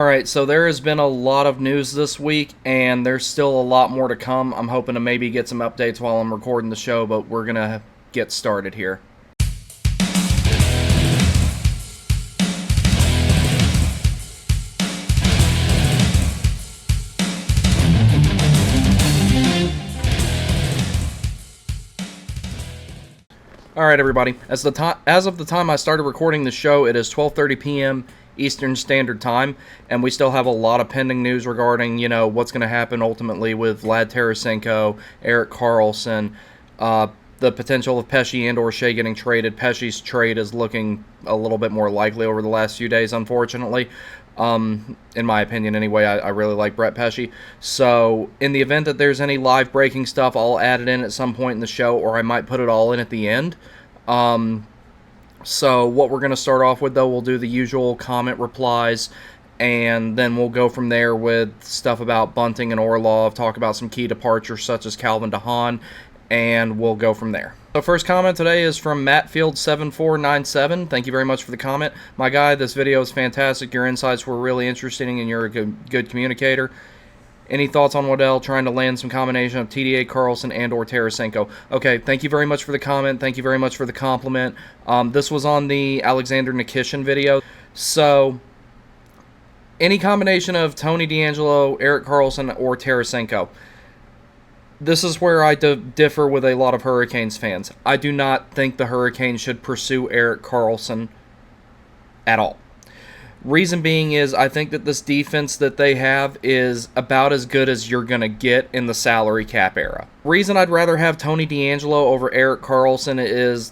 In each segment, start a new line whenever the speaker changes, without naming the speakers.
Alright, so there has been a lot of news this week, and there's still a lot more to come. I'm hoping to maybe get some updates while I'm recording the show, but we're gonna get started here. Alright, everybody. As of the time I started recording the show, it is 12:30 p.m. Eastern Standard Time, and we still have a lot of pending news regarding, what's going to happen ultimately with Vlad Tarasenko, Erik Karlsson, the potential of Pesce and/or Shea getting traded. Pesce's trade is looking a little bit more likely over the last few days, unfortunately. In my opinion, anyway. I really like Brett Pesce. So, in the event that there's any live breaking stuff, I'll add it in at some point in the show, or I might put it all in at the end. So, what we're going to start off with, though, we'll do the usual comment replies, and then we'll go from there with stuff about Bunting and Orlov, talk about some key departures such as Calvin DeHaan, and we'll go from there. So first comment today is from Mattfield7497. Thank you very much for the comment. My guy, this video is fantastic. Your insights were really interesting, and you're a good communicator. Any thoughts on Waddell trying to land some combination of TDA, Karlsson, and/or Tarasenko? Okay, thank you very much for the comment. Thank you very much for the compliment. This was on the Alexander Nikishin video. So, any combination of Tony DeAngelo, Erik Karlsson, or Tarasenko. This is where I differ with a lot of Hurricanes fans. I do not think the Hurricanes should pursue Erik Karlsson at all. Reason being is I think that this defense that they have is about as good as you're going to get in the salary cap era. Reason I'd rather have Tony DeAngelo over Erik Karlsson is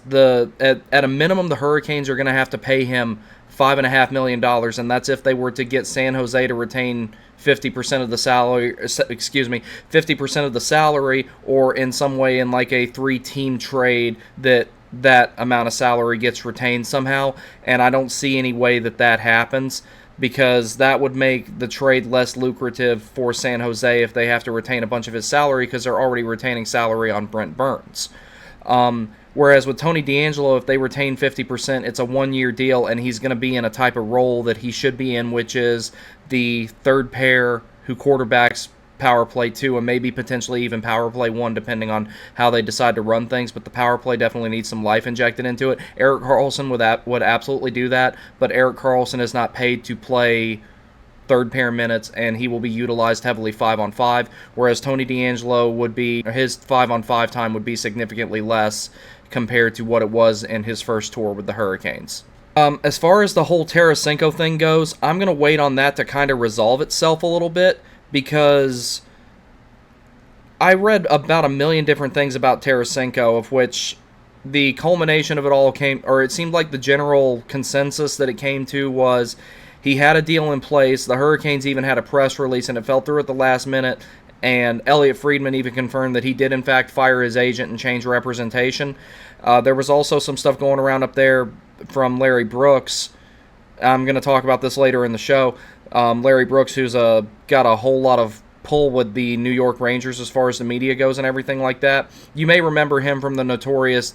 at a minimum the Hurricanes are going to have to pay him $5.5 million, and that's if they were to get San Jose to retain 50% of the salary, 50% of the salary, or in some way in like a 3-team trade that amount of salary gets retained somehow, and I don't see any way that happens, because that would make the trade less lucrative for San Jose if they have to retain a bunch of his salary, because they're already retaining salary on Brent Burns. Whereas with Tony DeAngelo, if they retain 50%, it's a one-year deal, and he's going to be in a type of role that he should be in, which is the third pair who quarterbacks power play 2 and maybe potentially even power play 1, depending on how they decide to run things. But the power play definitely needs some life injected into it. Erik Karlsson would absolutely do that, but Erik Karlsson is not paid to play third pair minutes, and he will be utilized heavily 5-on-5, whereas Tony DeAngelo his 5-on-5 time would be significantly less compared to what it was in his first tour with the Hurricanes. As far as the whole Tarasenko thing goes, I'm going to wait on that to kind of resolve itself a little bit, because I read about a million different things about Tarasenko, of which the culmination of it all it seemed like the general consensus that it came to was he had a deal in place. The Hurricanes even had a press release, and it fell through at the last minute, and Elliot Friedman even confirmed that he did in fact fire his agent and change representation. There was also some stuff going around up there from Larry Brooks. I'm going to talk about this later in the show. Larry Brooks, who's got a whole lot of pull with the New York Rangers as far as the media goes and everything like that. You may remember him from the notorious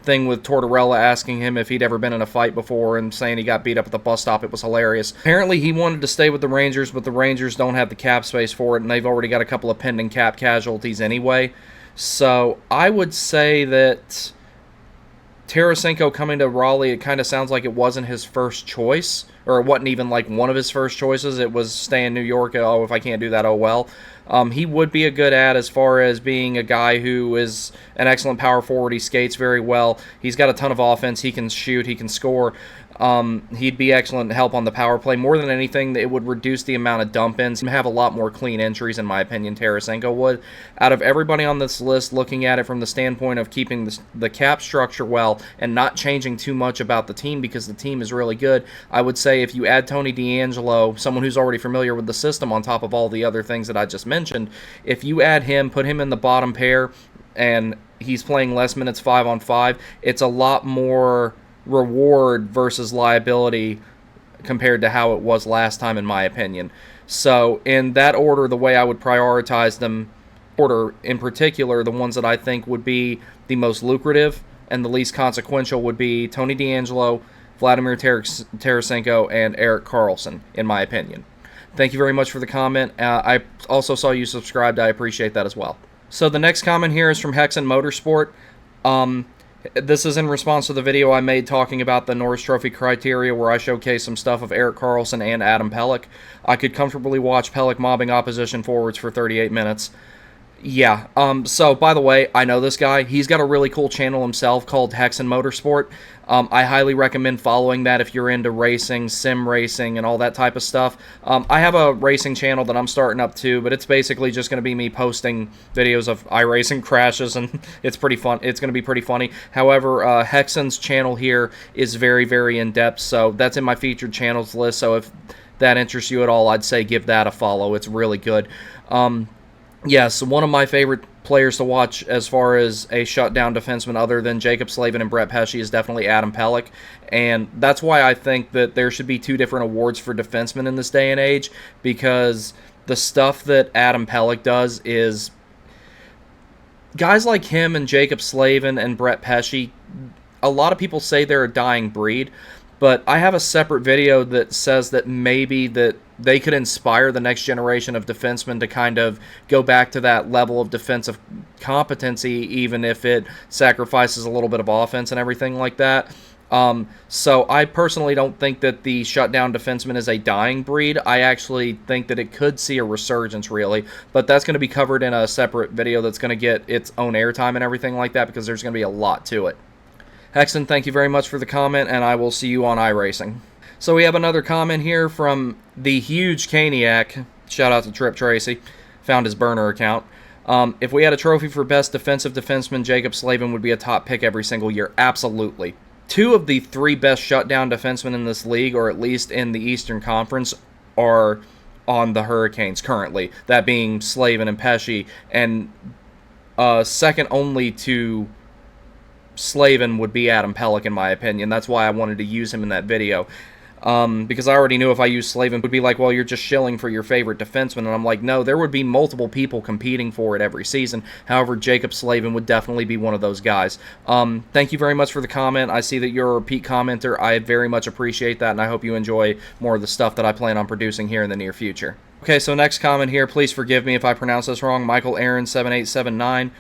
thing with Tortorella asking him if he'd ever been in a fight before and saying he got beat up at the bus stop. It was hilarious. Apparently he wanted to stay with the Rangers, but the Rangers don't have the cap space for it, and they've already got a couple of pending cap casualties anyway. So I would say that Tarasenko coming to Raleigh, it kind of sounds like it wasn't his first choice, or it wasn't even like one of his first choices. It was stay in New York. Oh, if I can't do that, oh well. He would be a good ad as far as being a guy who is an excellent power forward. He skates very well. He's got a ton of offense. He can shoot. He can score. He'd be excellent help on the power play. More than anything, it would reduce the amount of dump-ins and have a lot more clean entries, in my opinion, Tarasenko would. Out of everybody on this list, looking at it from the standpoint of keeping the cap structure well and not changing too much about the team, because the team is really good, I would say if you add Tony DeAngelo, someone who's already familiar with the system on top of all the other things that I just mentioned, if you add him, put him in the bottom pair, and he's playing less minutes 5-on-5, it's a lot more reward versus liability compared to how it was last time, in my opinion. So in that order, the way I would prioritize them, in particular, the ones that I think would be the most lucrative and the least consequential would be Tony DeAngelo, Vladimir Tarasenko, and Erik Karlsson, in my opinion. Thank you very much for the comment. I also saw you subscribed. I appreciate that as well. So the next comment here is from Hexen Motorsport. This is in response to the video I made talking about the Norris Trophy criteria, where I showcased some stuff of Erik Karlsson and Adam Pelech. I could comfortably watch Pelech mobbing opposition forwards for 38 minutes. Yeah, so by the way, I know this guy. He's got a really cool channel himself called Hexen Motorsport. I highly recommend following that if you're into racing, sim racing, and all that type of stuff. I have a racing channel that I'm starting up too, but it's basically just going to be me posting videos of iRacing crashes, and it's pretty fun. It's going to be pretty funny. However, Hexen's channel here is very, very in-depth, so that's in my featured channels list, so if that interests you at all, I'd say give that a follow. It's really good. Yes, one of my favorite players to watch as far as a shutdown defenseman other than Jacob Slavin and Brett Pesce is definitely Adam Pelech, and that's why I think that there should be two different awards for defensemen in this day and age, because the stuff that Adam Pelech does is... guys like him and Jacob Slavin and Brett Pesce, a lot of people say they're a dying breed, but I have a separate video that says that maybe that they could inspire the next generation of defensemen to kind of go back to that level of defensive competency, even if it sacrifices a little bit of offense and everything like that. So I personally don't think that the shutdown defenseman is a dying breed. I actually think that it could see a resurgence, really. But that's going to be covered in a separate video that's going to get its own airtime and everything like that, because there's going to be a lot to it. Hexen, thank you very much for the comment, and I will see you on iRacing. So we have another comment here from the huge Caniac. Shout out to Trip Tracy. Found his burner account. If we had a trophy for best defensive defenseman, Jacob Slavin would be a top pick every single year. Absolutely. Two of the three best shutdown defensemen in this league, or at least in the Eastern Conference, are on the Hurricanes currently. That being Slavin and Pesce. And second only to Slavin would be Adam Pelech, in my opinion. That's why I wanted to use him in that video. Because I already knew if I used Slavin, it would be like, well, you're just shilling for your favorite defenseman. And I'm like, no, there would be multiple people competing for it every season. However, Jacob Slavin would definitely be one of those guys. Thank you very much for the comment. I see that you're a repeat commenter. I very much appreciate that, and I hope you enjoy more of the stuff that I plan on producing here in the near future. Okay, so next comment here. Please forgive me if I pronounce this wrong. Michael Aaron 7879.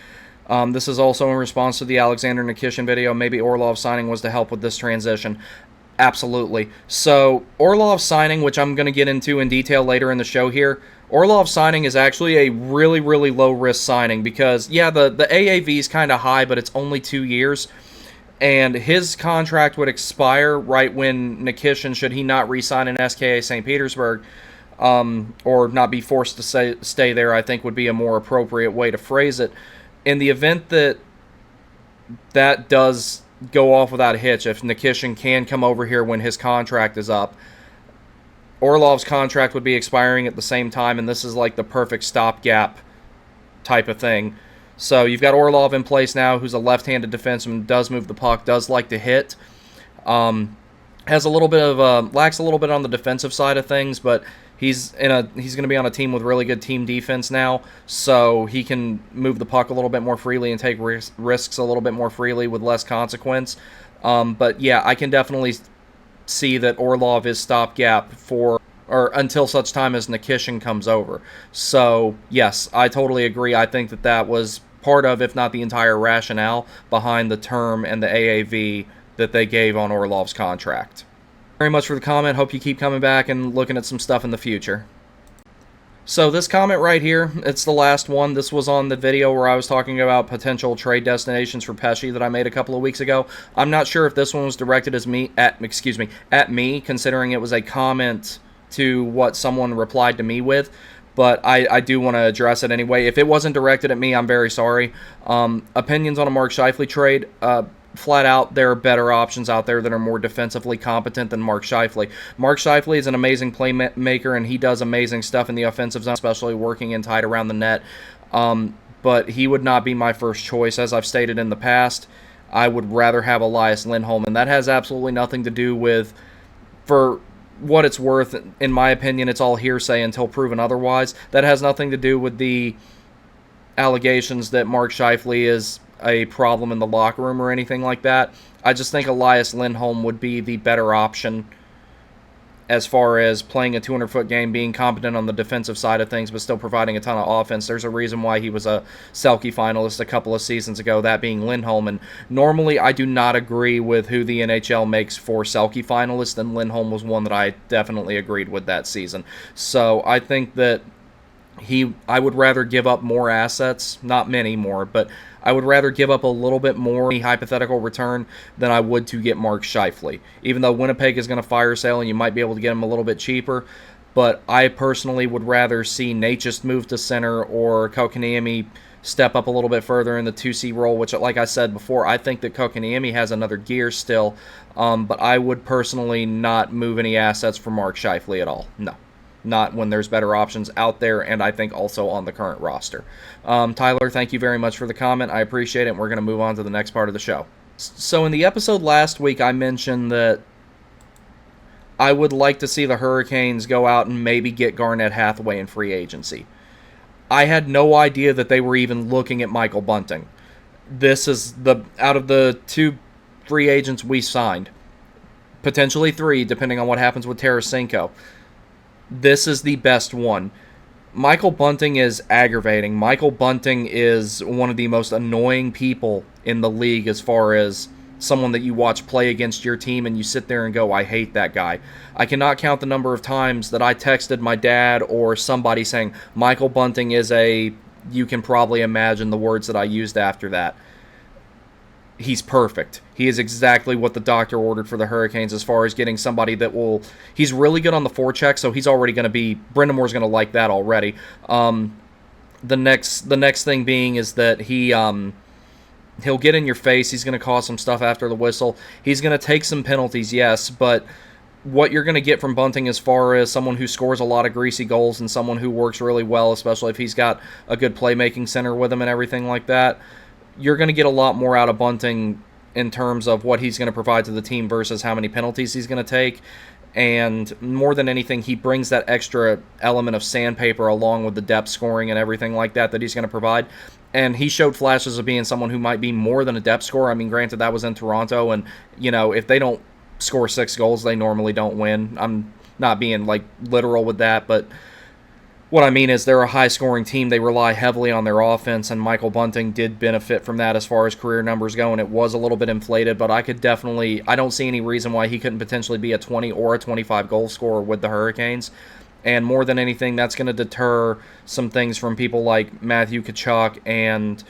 This is also in response to the Alexander Nikishin video. Maybe Orlov signing was to help with this transition. Absolutely. So, Orlov signing, which I'm going to get into in detail later in the show here, Orlov signing is actually a really, really low-risk signing because, yeah, the AAV is kind of high, but it's only 2 years, and his contract would expire right when Nikishin, should he not re-sign in SKA St. Petersburg, or not be forced to stay there, I think would be a more appropriate way to phrase it. In the event that that does go off without a hitch, if Nikishin can come over here when his contract is up, Orlov's contract would be expiring at the same time, and this is like the perfect stopgap type of thing. So you've got Orlov in place now, who's a left-handed defenseman, does move the puck, does like to hit, has a little bit of lacks a little bit on the defensive side of things, but he's going to be on a team with really good team defense now, so he can move the puck a little bit more freely and take risks a little bit more freely with less consequence. But yeah, I can definitely see that Orlov is stopgap until such time as Nikishin comes over. So yes, I totally agree. I think that was part of, if not the entire rationale behind the term and the AAV that they gave on Orlov's contract. Very much for the comment. Hope you keep coming back and looking at some stuff in the future. So this comment right here, it's the last one. This was on the video where I was talking about potential trade destinations for Pesce that I made a couple of weeks ago. I'm not sure if this one was directed as at me, considering it was a comment to what someone replied to me with, but I do want to address it anyway. If it wasn't directed at me, I'm very sorry. Opinions on a Mark Scheifele trade, flat out, there are better options out there that are more defensively competent than Mark Scheifele. Mark Scheifele is an amazing playmaker, and he does amazing stuff in the offensive zone, especially working in tight around the net. But he would not be my first choice, as I've stated in the past. I would rather have Elias Lindholm, and that has absolutely nothing to do with, for what it's worth, in my opinion, it's all hearsay until proven otherwise. That has nothing to do with the allegations that Mark Scheifele is a problem in the locker room or anything like that. I just think Elias Lindholm would be the better option, as far as playing a 200-foot game, being competent on the defensive side of things, but still providing a ton of offense. There's a reason why he was a Selke finalist a couple of seasons ago, that being Lindholm. And normally I do not agree with who the NHL makes for Selke finalists, and Lindholm was one that I definitely agreed with that season. So I think that I would rather give up more assets, not many more, but I would rather give up a little bit more hypothetical return than I would to get Mark Scheifele. Even though Winnipeg is going to fire sale and you might be able to get him a little bit cheaper, but I personally would rather see Nate just move to center or Kotkaniemi step up a little bit further in the 2C role, which, like I said before, I think that Kotkaniemi has another gear still, but I would personally not move any assets for Mark Scheifele at all. No. Not when there's better options out there, and I think also on the current roster. Tyler, thank you very much for the comment. I appreciate it, and we're going to move on to the next part of the show. So in the episode last week, I mentioned that I would like to see the Hurricanes go out and maybe get Garnett Hathaway in free agency. I had no idea that they were even looking at Michael Bunting. This is out of the 2 free agents we signed, potentially 3, depending on what happens with Tarasenko. This is the best one. Michael Bunting is aggravating. Michael Bunting is one of the most annoying people in the league as far as someone that you watch play against your team and you sit there and go, I hate that guy. I cannot count the number of times that I texted my dad or somebody saying, Michael Bunting is you can probably imagine the words that I used after that. He's perfect. He is exactly what the doctor ordered for the Hurricanes as far as getting somebody that will... He's really good on the forecheck, so he's already going to be... Brendan Moore's going to like that already. The next thing being is that he'll get in your face. He's going to cause some stuff after the whistle. He's going to take some penalties, yes, but what you're going to get from Bunting as far as someone who scores a lot of greasy goals and someone who works really well, especially if he's got a good playmaking center with him and everything like that, you're going to get a lot more out of Bunting in terms of what he's going to provide to the team versus how many penalties he's going to take. And more than anything, he brings that extra element of sandpaper along with the depth scoring and everything like that he's going to provide. And he showed flashes of being someone who might be more than a depth scorer. I mean, granted, that was in Toronto, and, if they don't score 6 goals, they normally don't win. I'm not being, literal with that, but what I mean is they're a high-scoring team. They rely heavily on their offense, and Michael Bunting did benefit from that as far as career numbers go, and it was a little bit inflated, but I don't see any reason why he couldn't potentially be a 20 or a 25 goal scorer with the Hurricanes. And more than anything, that's going to deter some things from people like Matthew Tkachuk and,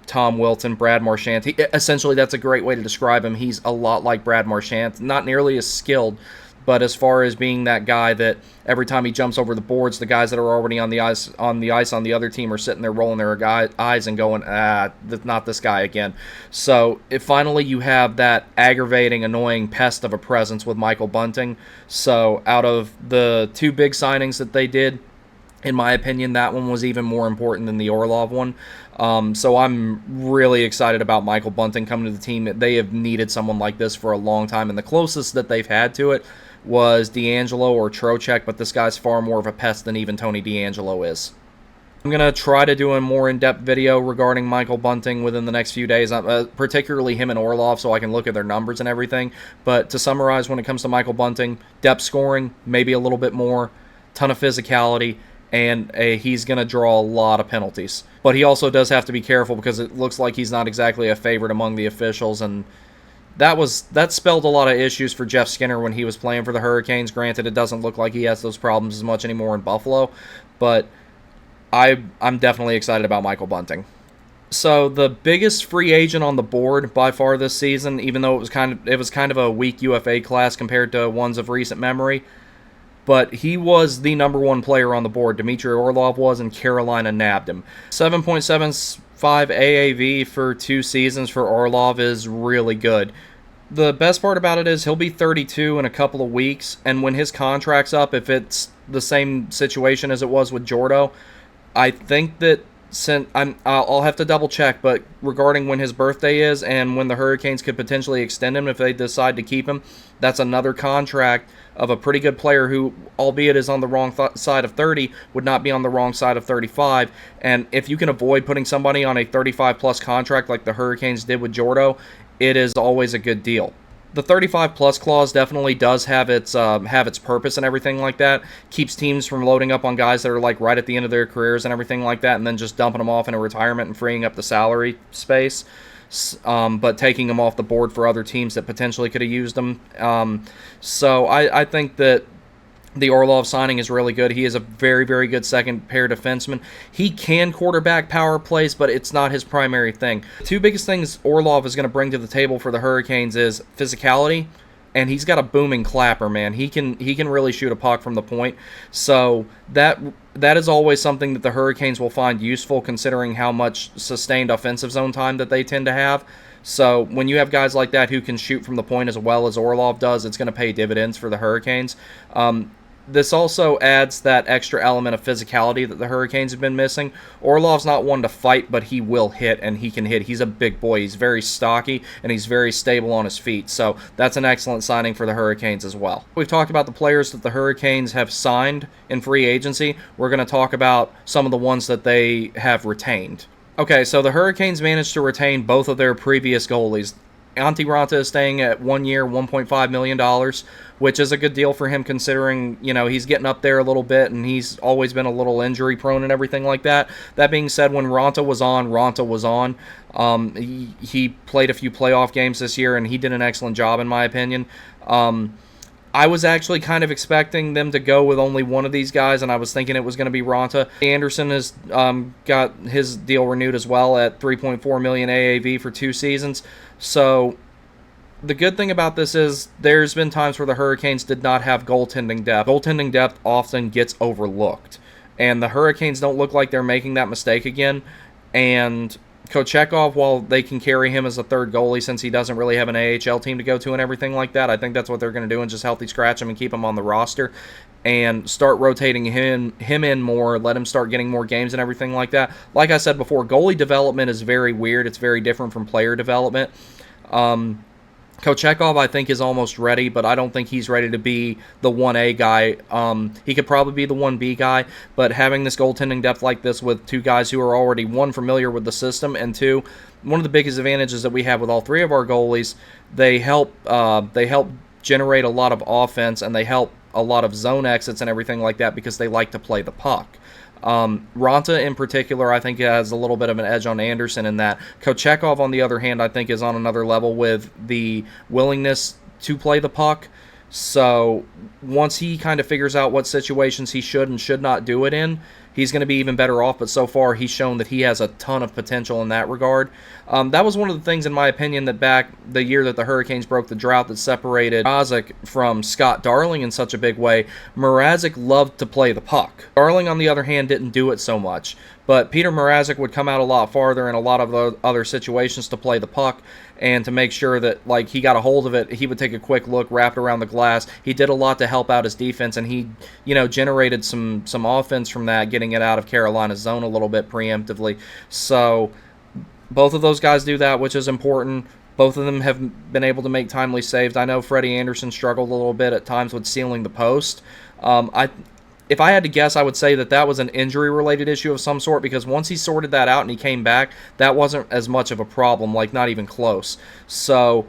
Tom Wilson, Brad Marchand. Essentially, that's a great way to describe him. He's a lot like Brad Marchand, not nearly as skilled, but as far as being that guy that every time he jumps over the boards, the guys that are already on the ice on the other team are sitting there rolling their eyes and going, not this guy again. So finally you have that aggravating, annoying pest of a presence with Michael Bunting. So out of the 2 big signings that they did, in my opinion, that one was even more important than the Orlov one. So I'm really excited about Michael Bunting coming to the team. They have needed someone like this for a long time, and the closest that they've had to it was D'Angelo or Trocheck, but this guy's far more of a pest than even Tony D'Angelo is. I'm going to try to do a more in-depth video regarding Michael Bunting within the next few days, particularly him and Orlov, so I can look at their numbers and everything. But to summarize, when it comes to Michael Bunting, depth scoring, maybe a little bit more, ton of physicality, and he's going to draw a lot of penalties. But he also does have to be careful because it looks like he's not exactly a favorite among the officials, and that spelled a lot of issues for Jeff Skinner when he was playing for the Hurricanes. Granted, it doesn't look like he has those problems as much anymore in Buffalo, but I'm definitely excited about Michael Bunting. So the biggest free agent on the board by far this season, even though it was kind of a weak UFA class compared to ones of recent memory, but he was the number 1 player on the board. Dmitry Orlov was, and Carolina nabbed him. 7.75 AAV for 2 seasons for Orlov is really good. The best part about it is he'll be 32 in a couple of weeks, and when his contract's up, if it's the same situation as it was with Jordo, I think that I'll have to double check, but regarding when his birthday is and when the Hurricanes could potentially extend him if they decide to keep him, that's another contract of a pretty good player who, albeit is on the wrong side of 30, would not be on the wrong side of 35. And if you can avoid putting somebody on a 35-plus contract like the Hurricanes did with Jordo, it is always a good deal. the 35 plus clause definitely does have its purpose and everything like that. Keeps teams from loading up on guys that are like right at the end of their careers and everything like that, and then just dumping them off into retirement and freeing up the salary space. But taking them off the board for other teams that potentially could have used them. So I think that the Orlov signing is really good. He is a very, very good second pair defenseman. He can quarterback power plays, but it's not his primary thing. The two biggest things Orlov is going to bring to the table for the Hurricanes is physicality, and he's got a booming clapper, man. He can really shoot a puck from the point. So that is always something that the Hurricanes will find useful, considering how much sustained offensive zone time that they tend to have. So when you have guys like that who can shoot from the point as well as Orlov does, it's going to pay dividends for the Hurricanes. This also adds that extra element of physicality that the Hurricanes have been missing. Orlov's not one to fight, but he will hit, and he can hit. He's a big boy. He's very stocky, and he's very stable on his feet. So that's an excellent signing for the Hurricanes as well. We've talked about the players that the Hurricanes have signed in free agency. We're going to talk about some of the ones that they have retained. Okay, so the Hurricanes managed to retain both of their previous goalies. Antti Raanta is staying at 1 year, $1.5 million, which is a good deal for him considering, he's getting up there a little bit and he's always been a little injury prone and everything like that. That being said, when Raanta was on. He played a few playoff games this year and he did an excellent job in my opinion. I was actually kind of expecting them to go with only one of these guys, and I was thinking it was going to be Raanta. Anderson has got his deal renewed as well at $3.4 million AAV for 2 seasons. So the good thing about this is there's been times where the Hurricanes did not have goaltending depth. Goaltending depth often gets overlooked, and the Hurricanes don't look like they're making that mistake again. And Kochekov, while they can carry him as a third goalie since he doesn't really have an AHL team to go to and everything like that, I think that's what they're going to do and just healthy scratch him and keep him on the roster and start rotating him in more, let him start getting more games and everything like that. Like I said before, goalie development is very weird. It's very different from player development. Kochekov, I think, is almost ready, but I don't think he's ready to be the 1A guy. He could probably be the 1B guy, but having this goaltending depth like this with two guys who are already, one, familiar with the system, and two, one of the biggest advantages that we have with all three of our goalies, they help generate a lot of offense, and they help a lot of zone exits and everything like that because they like to play the puck. Raanta in particular, I think, has a little bit of an edge on Anderson in that. Kochekov, on the other hand, I think is on another level with the willingness to play the puck. So once he kind of figures out what situations he should and should not do it in, he's going to be even better off. But so far, he's shown that he has a ton of potential in that regard. That was one of the things, in my opinion, that back the year that the Hurricanes broke the drought that separated Mrazek from Scott Darling in such a big way, Mrazek loved to play the puck. Darling, on the other hand, didn't do it so much. But Peter Mrazek would come out a lot farther in a lot of the other situations to play the puck and to make sure that, like, he got a hold of it. He would take a quick look, wrap it around the glass. He did a lot to help out his defense, and he, generated some offense from that, getting it out of Carolina's zone a little bit preemptively. So both of those guys do that, which is important. Both of them have been able to make timely saves. I know Freddie Anderson struggled a little bit at times with sealing the post. If I had to guess, I would say that was an injury-related issue of some sort, because once he sorted that out and he came back, that wasn't as much of a problem, like not even close. So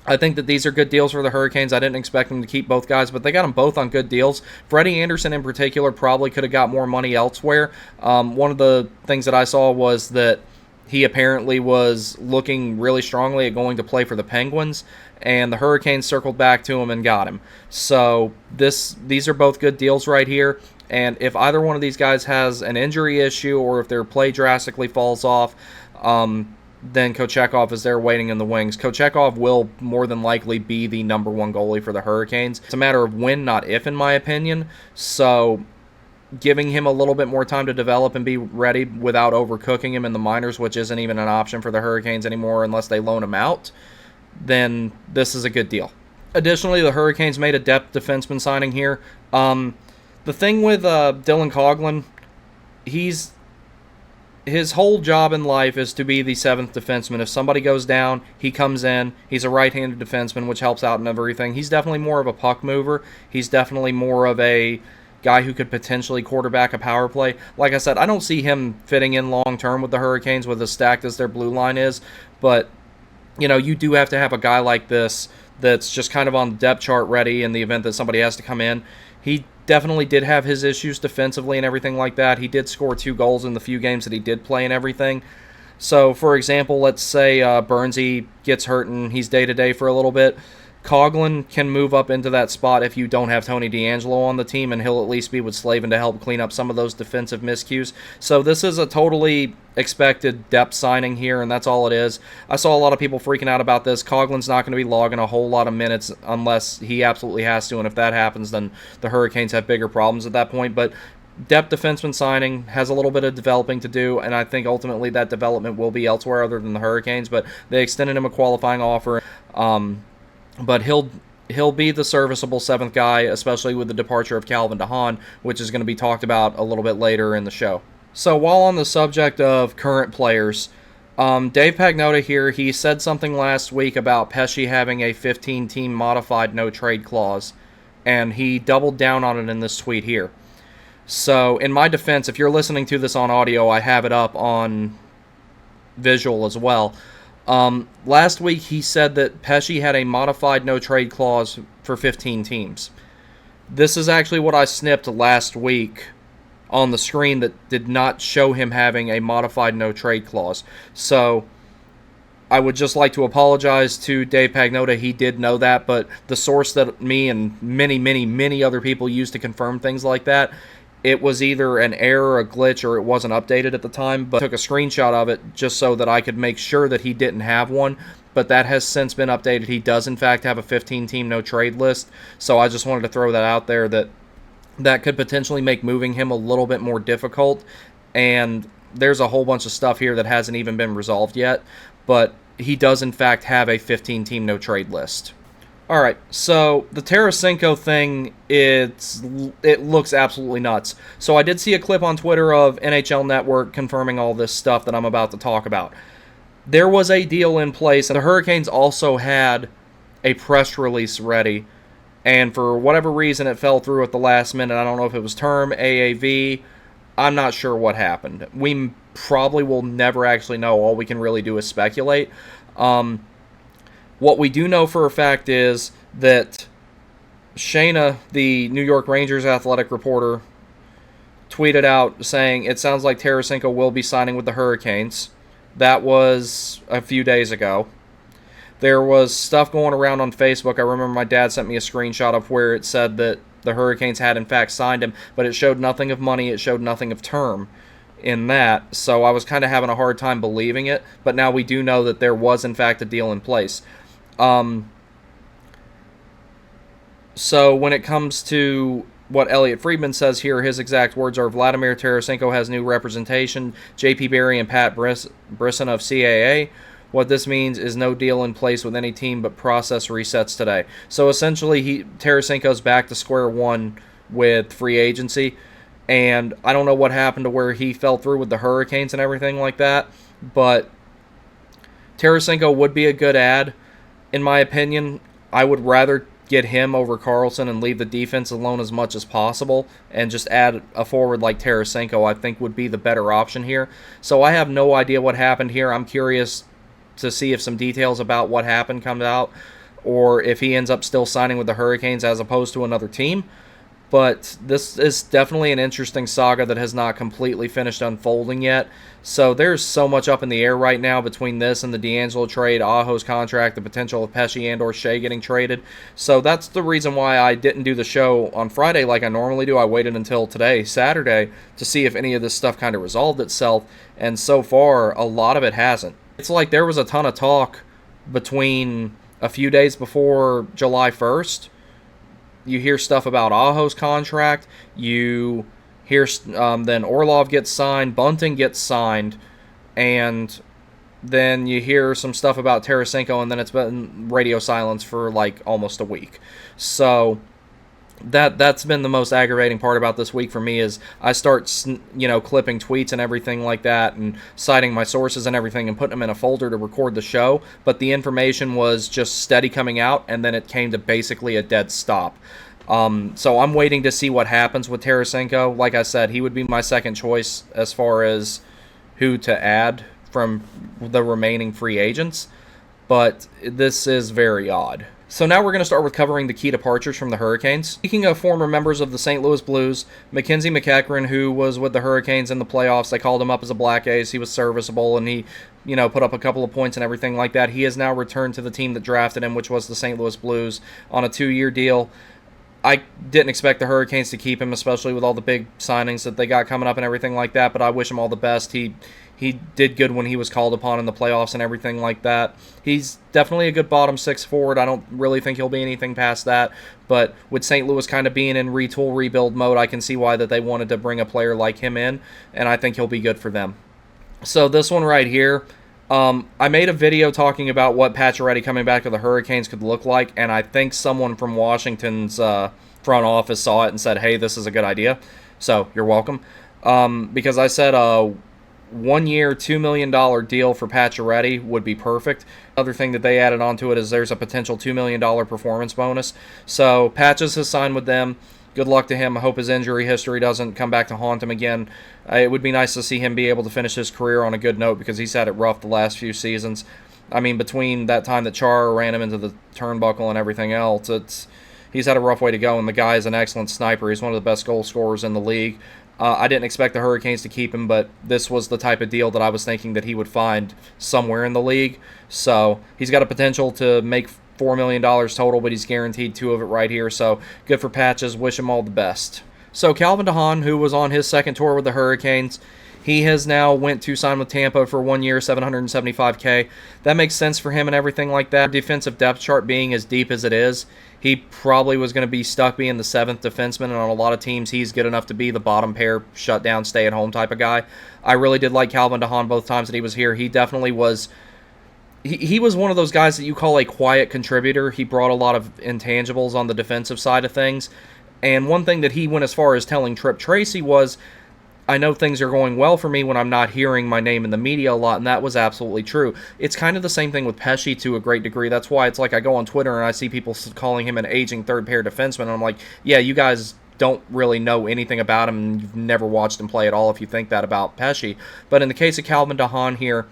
I think that these are good deals for the Hurricanes. I didn't expect them to keep both guys, but they got them both on good deals. Freddie Anderson in particular probably could have got more money elsewhere. One of the things that I saw was that he apparently was looking really strongly at going to play for the Penguins, and the Hurricanes circled back to him and got him. So these are both good deals right here, and if either one of these guys has an injury issue or if their play drastically falls off, then Kochekov is there waiting in the wings. Kochekov will more than likely be the number one goalie for the Hurricanes. It's a matter of when, not if, in my opinion. So giving him a little bit more time to develop and be ready without overcooking him in the minors, which isn't even an option for the Hurricanes anymore unless they loan him out, then this is a good deal. Additionally, the Hurricanes made a depth defenseman signing here. The thing with Dylan Coughlin, his whole job in life is to be the seventh defenseman. If somebody goes down, he comes in. He's a right-handed defenseman, which helps out in everything. He's definitely more of a puck mover. He's definitely more of a guy who could potentially quarterback a power play. Like I said, I don't see him fitting in long-term with the Hurricanes with as stacked as their blue line is, but you do have to have a guy like this that's just kind of on the depth chart ready in the event that somebody has to come in. He definitely did have his issues defensively and everything like that. He did score 2 goals in the few games that he did play and everything. So, for example, let's say Burnsy gets hurt and he's day-to-day for a little bit. Coughlin can move up into that spot if you don't have Tony DeAngelo on the team, and he'll at least be with Slavin to help clean up some of those defensive miscues. So this is a totally expected depth signing here, and that's all it is. I saw a lot of people freaking out about this. Coughlin's not going to be logging a whole lot of minutes unless he absolutely has to, and if that happens, then the Hurricanes have bigger problems at that point. But depth defenseman signing has a little bit of developing to do, and I think ultimately that development will be elsewhere other than the Hurricanes, but they extended him a qualifying offer. But he'll be the serviceable 7th guy, especially with the departure of Calvin DeHaan, which is going to be talked about a little bit later in the show. So while on the subject of current players, Dave Pagnotta here, he said something last week about Pesce having a 15-team modified no-trade clause, and he doubled down on it in this tweet here. So in my defense, if you're listening to this on audio, I have it up on visual as well. Last week he said that Pesce had a modified no-trade clause for 15 teams. This is actually what I snipped last week on the screen that did not show him having a modified no-trade clause. So I would just like to apologize to Dave Pagnotta. He did know that, but the source that me and many other people use to confirm things like that, it was either an error, a glitch, or it wasn't updated at the time, but I took a screenshot of it just so that I could make sure that he didn't have one, but that has since been updated. He does, in fact, have a 15-team no-trade list, so I just wanted to throw that out there that could potentially make moving him a little bit more difficult, and there's a whole bunch of stuff here that hasn't even been resolved yet, but he does, in fact, have a 15-team no-trade list. Alright, so the Tarasenko thing, it looks absolutely nuts. So I did see a clip on Twitter of NHL Network confirming all this stuff that I'm about to talk about. There was a deal in place, and the Hurricanes also had a press release ready, and for whatever reason it fell through at the last minute. I don't know if it was term, AAV, I'm not sure what happened. We probably will never actually know. All we can really do is speculate. What we do know for a fact is that Shayna, the New York Rangers athletic reporter, tweeted out saying it sounds like Tarasenko will be signing with the Hurricanes. That was a few days ago. There was stuff going around on Facebook. I remember my dad sent me a screenshot of where it said that the Hurricanes had in fact signed him, but it showed nothing of money, it showed nothing of term in that, so I was kind of having a hard time believing it, but now we do know that there was in fact a deal in place. So when it comes to what Elliot Friedman says here, his exact words are, Vladimir Tarasenko has new representation, J.P. Barry and Pat Brisson of CAA. What this means is no deal in place with any team, but process resets today. So essentially, Tarasenko's back to square one with free agency, and I don't know what happened to where he fell through with the Hurricanes and everything like that, but Tarasenko would be a good add. In my opinion, I would rather get him over Carlson and leave the defense alone as much as possible and just add a forward like Tarasenko, I think would be the better option here. So I have no idea what happened here. I'm curious to see if some details about what happened come out or if he ends up still signing with the Hurricanes as opposed to another team. But this is definitely an interesting saga that has not completely finished unfolding yet. So there's so much up in the air right now between this and the DeAngelo trade, Aho's contract, the potential of Pesce and or Shea getting traded. So that's the reason why I didn't do the show on Friday like I normally do. I waited until today, Saturday, to see if any of this stuff kind of resolved itself. And so far, a lot of it hasn't. It's like there was a ton of talk between a few days before July 1st. You hear stuff about Aho's contract. You hear then Orlov gets signed, Bunting gets signed, and then you hear some stuff about Tarasenko, and then it's been radio silence for like almost a week. So that's been the most aggravating part about this week for me is I start, clipping tweets and everything like that and citing my sources and everything and putting them in a folder to record the show, but the information was just steady coming out, and then it came to basically a dead stop. So I'm waiting to see what happens with Tarasenko. Like I said, he would be my second choice as far as who to add from the remaining free agents, but this is very odd. So now we're going to start with covering the key departures from the Hurricanes. Speaking of former members of the St. Louis Blues, Mackenzie McEachran, who was with the Hurricanes in the playoffs, they called him up as a Black Ace. He was serviceable, and he, put up a couple of points and everything like that. He has now returned to the team that drafted him, which was the St. Louis Blues, on a 2-year deal. I didn't expect the Hurricanes to keep him, especially with all the big signings that they got coming up and everything like that, but I wish him all the best. He did good when he was called upon in the playoffs and everything like that. He's definitely a good bottom six forward. I don't really think he'll be anything past that, but with St. Louis kind of being in retool, rebuild mode, I can see why that they wanted to bring a player like him in, and I think he'll be good for them. So this one right here, I made a video talking about what Pacioretty coming back to the Hurricanes could look like, and I think someone from Washington's front office saw it and said, hey, this is a good idea. So you're welcome. Because I said 1 year, $2 million deal for Pacioretty would be perfect. Other thing that they added onto it is there's a potential $2 million performance bonus. So Patches has signed with them. Good luck to him. I hope his injury history doesn't come back to haunt him again. It would be nice to see him be able to finish his career on a good note because he's had it rough the last few seasons. I mean, between that time that Chara ran him into the turnbuckle and everything else, he's had a rough way to go, and the guy is an excellent sniper. He's one of the best goal scorers in the league. I didn't expect the Hurricanes to keep him, but this was the type of deal that I was thinking that he would find somewhere in the league. So he's got a potential to make $4 million total, but he's guaranteed 2 of it right here. So good for Patches. Wish him all the best. So Calvin DeHaan, who was on his second tour with the Hurricanes, he has now went to sign with Tampa for 1 year, $775K. That makes sense for him and everything like that. Defensive depth chart being as deep as it is, he probably was going to be stuck being the 7th defenseman, and on a lot of teams, he's good enough to be the bottom pair, shutdown, stay-at-home type of guy. I really did like Calvin DeHaan both times that he was here. He definitely was... He was one of those guys that you call a quiet contributor. He brought a lot of intangibles on the defensive side of things. And one thing that he went as far as telling Trip Tracy was, I know things are going well for me when I'm not hearing my name in the media a lot, and that was absolutely true. It's kind of the same thing with Pesce to a great degree. That's why it's like I go on Twitter and I see people calling him an aging third-pair defenseman, and I'm like, yeah, you guys don't really know anything about him, and you've never watched him play at all if you think that about Pesce. But in the case of Calvin DeHaan here,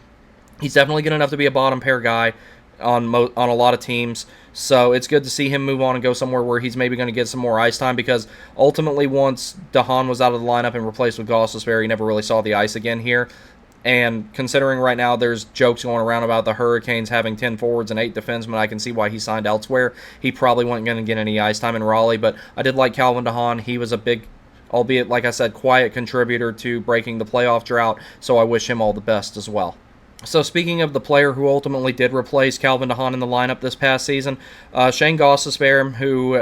he's definitely good enough to be a bottom pair guy on a lot of teams. So it's good to see him move on and go somewhere where he's maybe going to get some more ice time, because ultimately once DeHaan was out of the lineup and replaced with Gostisbehere, he never really saw the ice again here. And considering right now there's jokes going around about the Hurricanes having 10 forwards and 8 defensemen, I can see why he signed elsewhere. He probably wasn't going to get any ice time in Raleigh, but I did like Calvin DeHaan. He was a big, albeit, like I said, quiet contributor to breaking the playoff drought, so I wish him all the best as well. So speaking of the player who ultimately did replace Calvin DeHaan in the lineup this past season, Shane Gostisbehere, who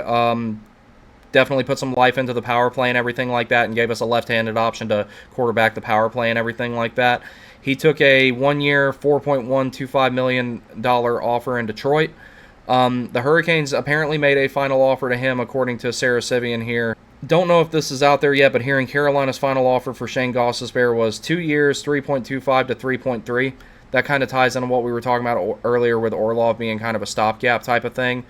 definitely put some life into the power play and everything like that and gave us a left-handed option to quarterback the power play and everything like that. He took a 1-year, $4.125 million offer in Detroit. The Hurricanes apparently made a final offer to him, according to Sarah Sivian here. Don't know if this is out there yet, but hearing Carolina's final offer for Shane Gostisbehere was 2 years, $3.25 to $3.3. That kind of ties into what we were talking about earlier with Orlov being kind of a stopgap type of thing.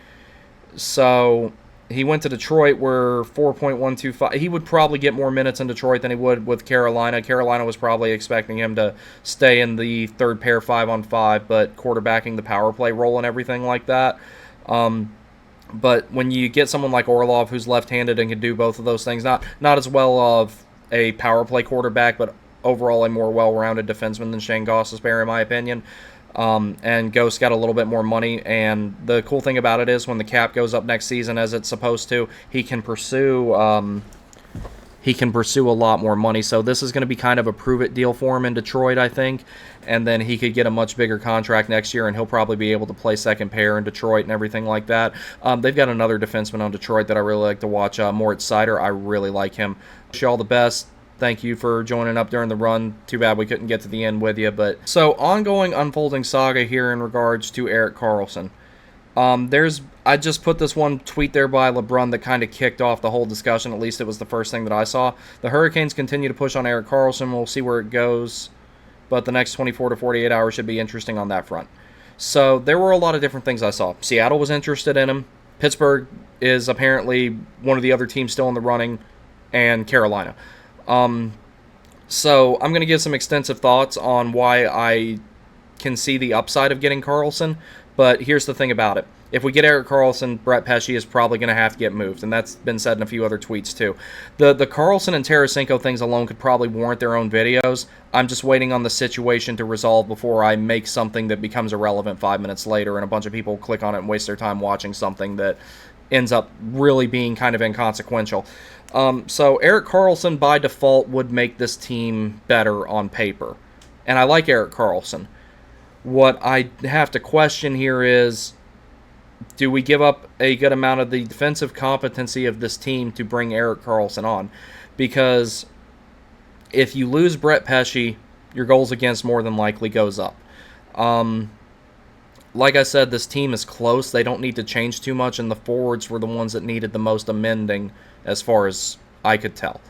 So he went to Detroit where 4.125. He would probably get more minutes in Detroit than he would with Carolina. Carolina was probably expecting him to stay in the third pair 5-on-5, but quarterbacking the power play role and everything like that. But when you get someone like Orlov who's left-handed and can do both of those things, not as well of a power play quarterback, but overall a more well-rounded defenseman than Shane Gostisbehere, in my opinion. And Ghost got a little bit more money, and the cool thing about it is when the cap goes up next season, as it's supposed to, he can pursue a lot more money. So this is going to be kind of a prove-it deal for him in Detroit, I think, and then he could get a much bigger contract next year, and he'll probably be able to play second pair in Detroit and everything like that. They've got another defenseman on Detroit that I really like to watch, Moritz Seider. I really like him. Wish you all the best. Thank you for joining up during the run. Too bad we couldn't get to the end with you. But so, ongoing unfolding saga here in regards to Erik Karlsson. I just put this one tweet there by LeBrun that kind of kicked off the whole discussion. At least it was the first thing that I saw. The Hurricanes continue to push on Erik Karlsson. We'll see where it goes. But the next 24 to 48 hours should be interesting on that front. So there were a lot of different things I saw. Seattle was interested in him. Pittsburgh is apparently one of the other teams still in the running. And Carolina. So I'm going to give some extensive thoughts on why I can see the upside of getting Karlsson, but here's the thing about it. If we get Erik Karlsson, Brett Pesce is probably going to have to get moved, and that's been said in a few other tweets too. The Karlsson and Tarasenko things alone could probably warrant their own videos. I'm just waiting on the situation to resolve before I make something that becomes irrelevant 5 minutes later, and a bunch of people click on it and waste their time watching something that ends up really being kind of inconsequential. So Erik Karlsson by default would make this team better on paper, and I like Erik Karlsson. What I have to question here is, do we give up a good amount of the defensive competency of this team to bring Erik Karlsson on? Because if you lose Brett Pesce, your goals against more than likely goes up. Like I said, this team is close. They don't need to change too much, and the forwards were the ones that needed the most amending as far as I could tell.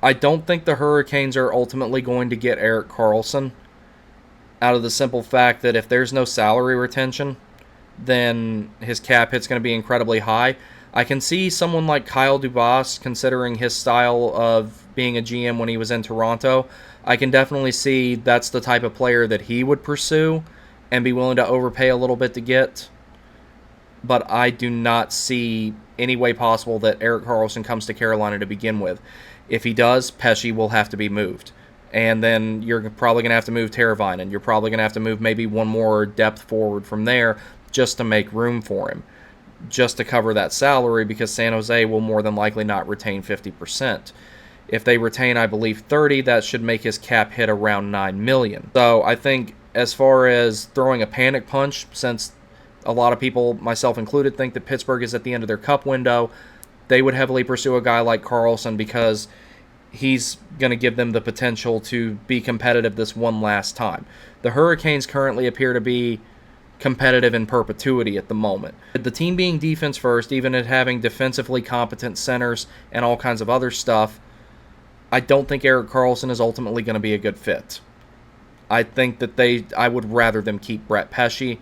I don't think the Hurricanes are ultimately going to get Erik Karlsson, out of the simple fact that if there's no salary retention, then his cap hit's going to be incredibly high. I can see someone like Kyle Dubas, considering his style of being a GM when he was in Toronto. I can definitely see that's the type of player that he would pursue and be willing to overpay a little bit to get. But I do not see any way possible that Erik Karlsson comes to Carolina to begin with. If he does, Pesce will have to be moved. And then you're probably going to have to move Teravainen. You're probably going to have to move maybe one more depth forward from there just to make room for him, just to cover that salary, because San Jose will more than likely not retain 50%. If they retain, I believe, 30, that should make his cap hit around $9 million. So I think as far as throwing a panic punch, since a lot of people, myself included, think that Pittsburgh is at the end of their cup window, they would heavily pursue a guy like Karlsson because he's going to give them the potential to be competitive this one last time. The Hurricanes currently appear to be competitive in perpetuity at the moment. The team being defense first, even at having defensively competent centers and all kinds of other stuff, I don't think Erik Karlsson is ultimately going to be a good fit. I think that I would rather them keep Brett Pesce.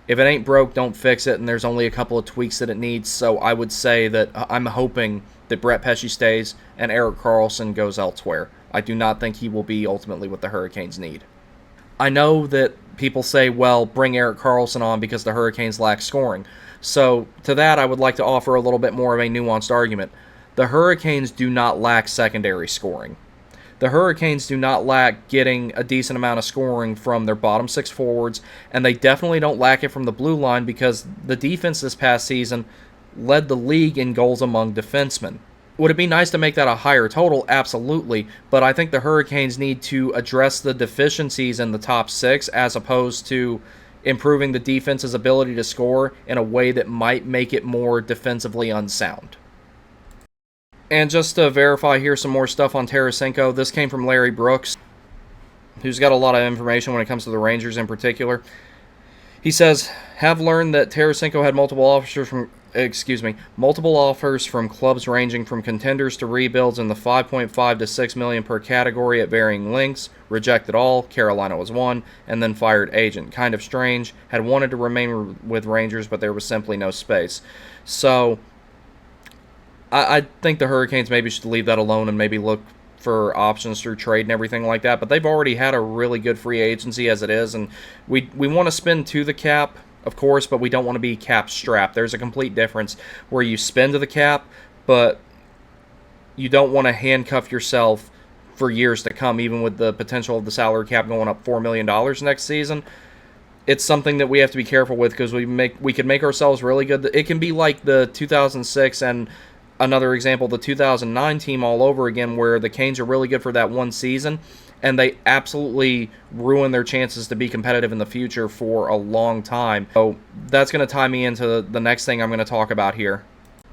If it ain't broke, don't fix it, and there's only a couple of tweaks that it needs, so I would say that I'm hoping that Brett Pesce stays and Erik Karlsson goes elsewhere. I do not think he will be ultimately what the Hurricanes need. I know that people say, well, bring Erik Karlsson on because the Hurricanes lack scoring. So to that, I would like to offer a little bit more of a nuanced argument. The Hurricanes do not lack secondary scoring. The Hurricanes do not lack getting a decent amount of scoring from their bottom six forwards, and they definitely don't lack it from the blue line because the defense this past season led the league in goals among defensemen. Would it be nice to make that a higher total? Absolutely, but I think the Hurricanes need to address the deficiencies in the top six as opposed to improving the defense's ability to score in a way that might make it more defensively unsound. And just to verify here some more stuff on Tarasenko, this came from Larry Brooks, who's got a lot of information when it comes to the Rangers in particular. He says, have learned that Tarasenko had multiple offers from clubs ranging from contenders to rebuilds in the 5.5 to 6 million per category at varying lengths. Rejected all. Carolina was one, and then fired agent. Kind of strange. Had wanted to remain with Rangers, but there was simply no space. So I think the Hurricanes maybe should leave that alone and maybe look for options through trade and everything like that. But they've already had a really good free agency as it is, and we want to spend to the cap, of course, but we don't want to be cap strapped. There's a complete difference where you spend to the cap, but you don't want to handcuff yourself for years to come, even with the potential of the salary cap going up $4 million next season. It's something that we have to be careful with because we could make ourselves really good. It can be like the 2006 and another example, the 2009 team all over again, where the Canes are really good for that one season, and they absolutely ruin their chances to be competitive in the future for a long time. So that's going to tie me into the next thing I'm going to talk about here.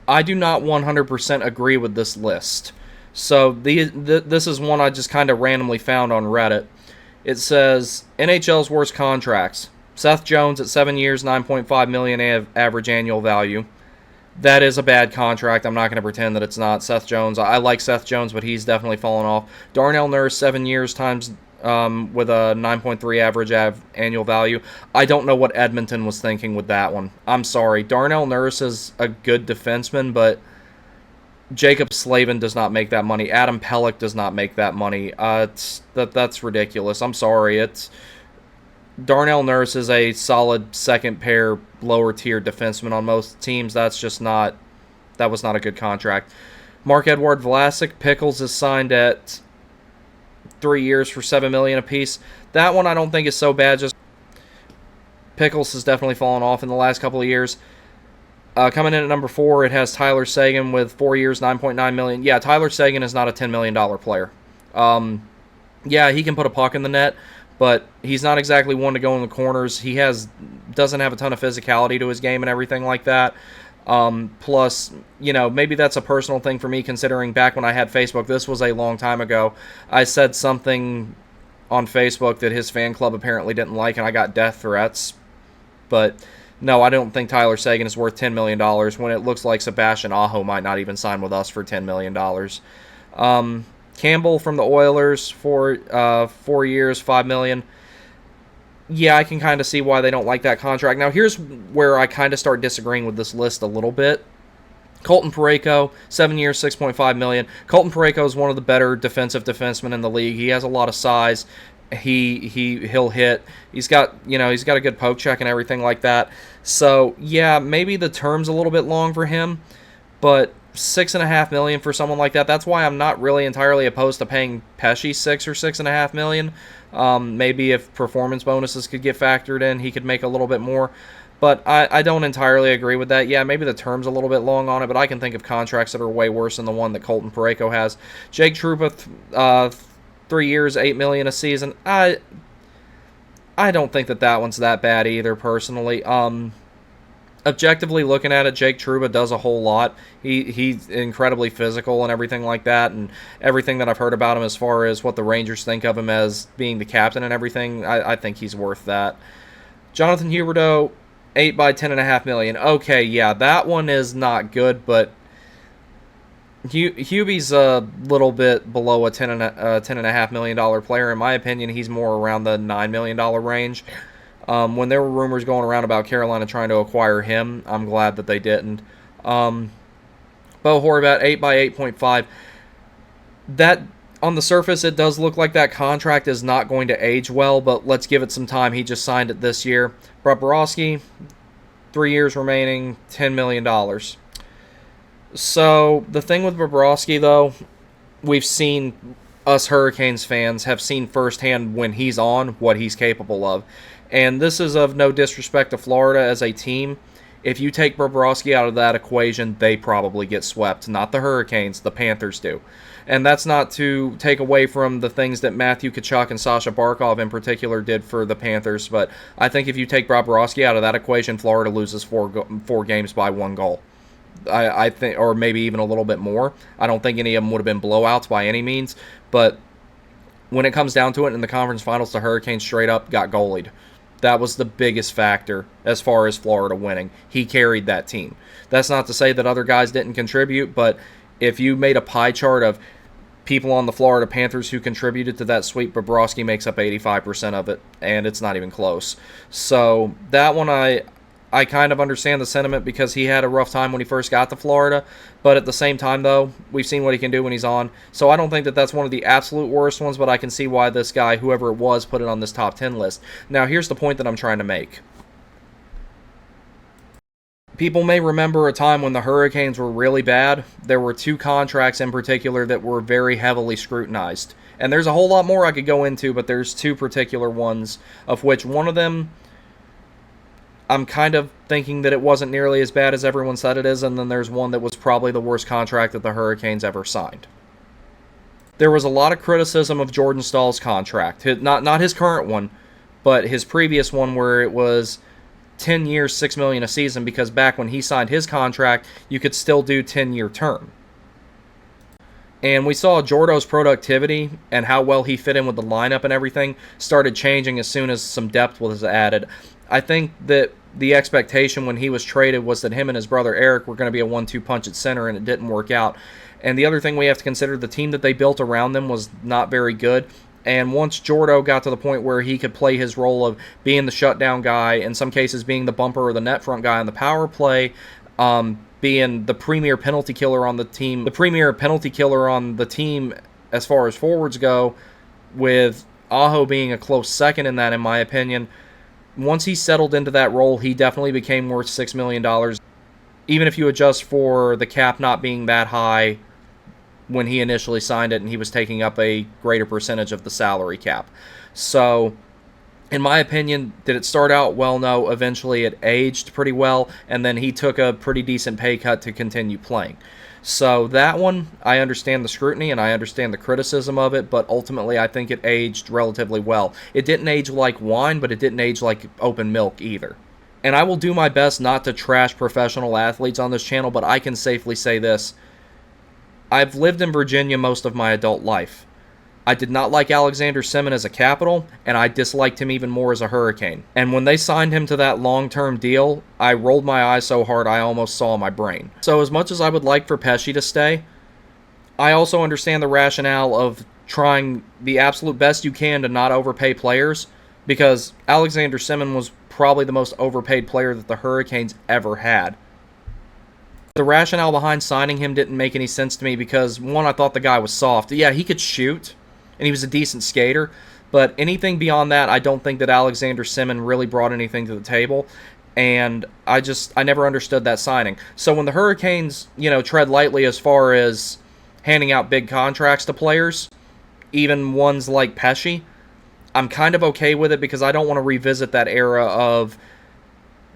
I do not 100% agree with this list. So this is one I just kind of randomly found on Reddit. It says, NHL's worst contracts. Seth Jones at 7 years, $9.5 million average annual value. That is a bad contract. I'm not going to pretend that it's not. Seth Jones, I like Seth Jones, but he's definitely fallen off. Darnell Nurse, 7 years times with a 9.3 average annual value. I don't know what Edmonton was thinking with that one. I'm sorry. Darnell Nurse is a good defenseman, but Jacob Slavin does not make that money. Adam Pelech does not make that money. That's ridiculous. I'm sorry. Darnell Nurse is a solid second pair, lower tier defenseman on most teams. That was not a good contract. Mark-Edouard Vlasic, Pickles is signed at 3 years for $7 million apiece. That one I don't think is so bad. Just Pickles has definitely fallen off in the last couple of years. Coming in at number 4, it has Tyler Seguin with 4 years, $9.9 million. Yeah, Tyler Seguin is not a $10 million player. Yeah, he can put a puck in the net, but he's not exactly one to go in the corners. He doesn't have a ton of physicality to his game and everything like that. Plus, maybe that's a personal thing for me, considering back when I had Facebook, this was a long time ago, I said something on Facebook that his fan club apparently didn't like, and I got death threats. But no, I don't think Tyler Seguin is worth $10 million when it looks like Sebastian Aho might not even sign with us for $10 million. Campbell from the Oilers for 4 years, $5 million. Yeah, I can kind of see why they don't like that contract. Now, here's where I kind of start disagreeing with this list a little bit. Colton Parayko, 7 years, $6.5 million. Colton Parayko is one of the better defensive defensemen in the league. He has a lot of size. He'll hit. He's got a good poke check and everything like that. So yeah, maybe the term's a little bit long for him, but $6.5 million for someone like that. That's why I'm not really entirely opposed to paying Pesce $6 or $6.5 million. Maybe if performance bonuses could get factored in, he could make a little bit more. But I don't entirely agree with that. Yeah, maybe the term's a little bit long on it, but I can think of contracts that are way worse than the one that Colton Parayko has. Jake Trouba, 3 years, $8 million a season. I don't think that one's that bad either, personally. Objectively looking at it, Jake Trouba does a whole lot. He's incredibly physical and everything like that, and everything that I've heard about him as far as what the Rangers think of him as being the captain and everything, I think he's worth that. Jonathan Huberdeau, 8 by $10.5 million. Okay, yeah, that one is not good, but Hubie's a little bit below a $10.5 million player. In my opinion, he's more around the $9 million range. When there were rumors going around about Carolina trying to acquire him, I'm glad that they didn't. Bo Horvat, 8 by 8.5. That, on the surface, it does look like that contract is not going to age well, but let's give it some time. He just signed it this year. Bobrovsky, 3 years remaining, $10 million. So, the thing with Bobrovsky, though, we've seen, us Hurricanes fans have seen firsthand when he's on what he's capable of. And this is of no disrespect to Florida as a team. If you take Bobrovsky out of that equation, they probably get swept. Not the Hurricanes, the Panthers do. And that's not to take away from the things that Matthew Tkachuk and Sasha Barkov in particular did for the Panthers, but I think if you take Bobrovsky out of that equation, Florida loses four games by 1 goal. I think, or maybe even a little bit more. I don't think any of them would have been blowouts by any means, but when it comes down to it in the conference finals, the Hurricanes straight up got goalied. That was the biggest factor as far as Florida winning. He carried that team. That's not to say that other guys didn't contribute, but if you made a pie chart of people on the Florida Panthers who contributed to that sweep, Bobrovsky makes up 85% of it, and it's not even close. So that one I kind of understand the sentiment because he had a rough time when he first got to Florida, but at the same time, though, we've seen what he can do when he's on. So I don't think that that's one of the absolute worst ones, but I can see why this guy, whoever it was, put it on this top 10 list. Now, here's the point that I'm trying to make. People may remember a time when the Hurricanes were really bad. There were 2 contracts in particular that were very heavily scrutinized. And there's a whole lot more I could go into, but there's 2 particular ones, of which one of them I'm kind of thinking that it wasn't nearly as bad as everyone said it is, and then there's one that was probably the worst contract that the Hurricanes ever signed. There was a lot of criticism of Jordan Stahl's contract. Not his current one, but his previous one where it was 10 years, $6 million a season, because back when he signed his contract, you could still do 10-year term. And we saw Jordo's productivity and how well he fit in with the lineup and everything started changing as soon as some depth was added. I think that the expectation when he was traded was that him and his brother Eric were going to be a 1-2 punch at center, and it didn't work out. And the other thing we have to consider, the team that they built around them was not very good. And once Jordo got to the point where he could play his role of being the shutdown guy, in some cases being the bumper or the net front guy on the power play, being the premier penalty killer on the team, as far as forwards go, with Aho being a close second in that, in my opinion, once he settled into that role, he definitely became worth $6 million, even if you adjust for the cap not being that high when he initially signed it and he was taking up a greater percentage of the salary cap. So, in my opinion, did it start out well? No. Eventually it aged pretty well, and then he took a pretty decent pay cut to continue playing. So that one, I understand the scrutiny and I understand the criticism of it, but ultimately I think it aged relatively well. It didn't age like wine, but it didn't age like open milk either. And I will do my best not to trash professional athletes on this channel, but I can safely say this. I've lived in Virginia most of my adult life. I did not like Alexander Semin as a Capital, and I disliked him even more as a Hurricane. And when they signed him to that long-term deal, I rolled my eyes so hard I almost saw my brain. So as much as I would like for Pesci to stay, I also understand the rationale of trying the absolute best you can to not overpay players, because Alexander Semin was probably the most overpaid player that the Hurricanes ever had. The rationale behind signing him didn't make any sense to me because, one, I thought the guy was soft. Yeah, he could shoot, and he was a decent skater, but anything beyond that, I don't think that Alexander Semin really brought anything to the table, and I never understood that signing. So when the Hurricanes, tread lightly as far as handing out big contracts to players, even ones like Pesci, I'm kind of okay with it because I don't want to revisit that era of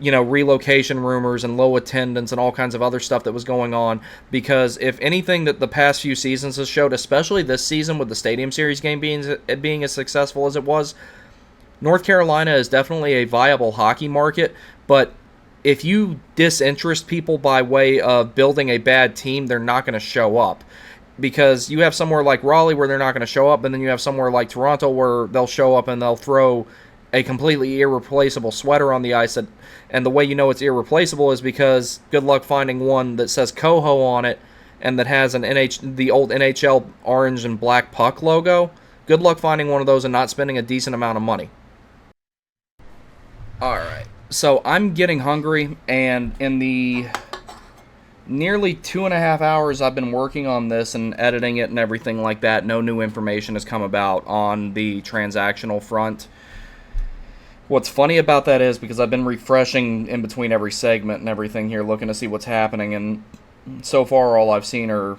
relocation rumors and low attendance and all kinds of other stuff that was going on, because if anything that the past few seasons has showed, especially this season with the Stadium Series game being as successful as it was, North Carolina is definitely a viable hockey market, but if you disinterest people by way of building a bad team, they're not going to show up. Because you have somewhere like Raleigh where they're not going to show up, and then you have somewhere like Toronto where they'll show up and they'll throw a completely irreplaceable sweater on the ice. And the way you know it's irreplaceable is because good luck finding one that says Coho on it and that has the old NHL orange and black puck logo. Good luck finding one of those and not spending a decent amount of money. Alright, so I'm getting hungry, and in the nearly 2.5 hours I've been working on this and editing it and everything like that, no new information has come about on the transactional front. What's funny about that is because I've been refreshing in between every segment and everything here, looking to see what's happening, and so far all I've seen are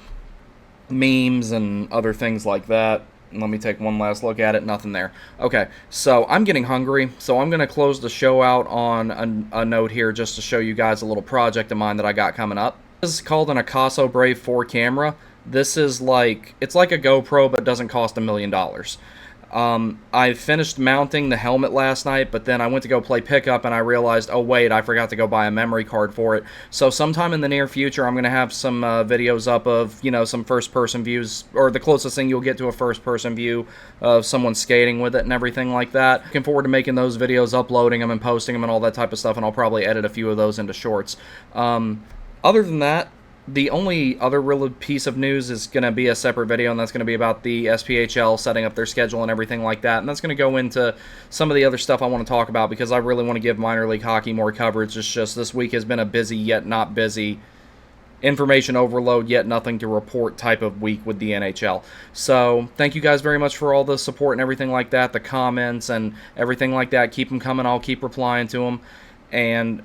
memes and other things like that. Let me take one last look at it. Nothing there. Okay, so I'm getting hungry, so I'm going to close the show out on a note here just to show you guys a little project of mine that I got coming up. This is called an Akaso Brave 4 camera. This is it's like a GoPro, but doesn't cost $1 million. I finished mounting the helmet last night, but then I went to go play pickup and I realized, oh wait, I forgot to go buy a memory card for it. So sometime in the near future, I'm going to have some videos up of, some first-person views, or the closest thing you'll get to a first-person view of someone skating with it and everything like that. Looking forward to making those videos, uploading them and posting them and all that type of stuff, and I'll probably edit a few of those into shorts. Other than that, the only other real piece of news is going to be a separate video, and that's going to be about the SPHL setting up their schedule and everything like that. And that's going to go into some of the other stuff I want to talk about because I really want to give minor league hockey more coverage. It's just this week has been a busy yet not busy, information overload yet nothing to report type of week with the NHL. So thank you guys very much for all the support and everything like that, the comments and everything like that. Keep them coming. I'll keep replying to them. And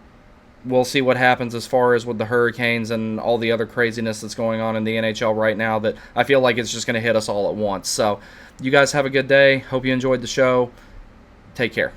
we'll see what happens as far as with the Hurricanes and all the other craziness that's going on in the NHL right now that I feel like it's just going to hit us all at once. So you guys have a good day. Hope you enjoyed the show. Take care.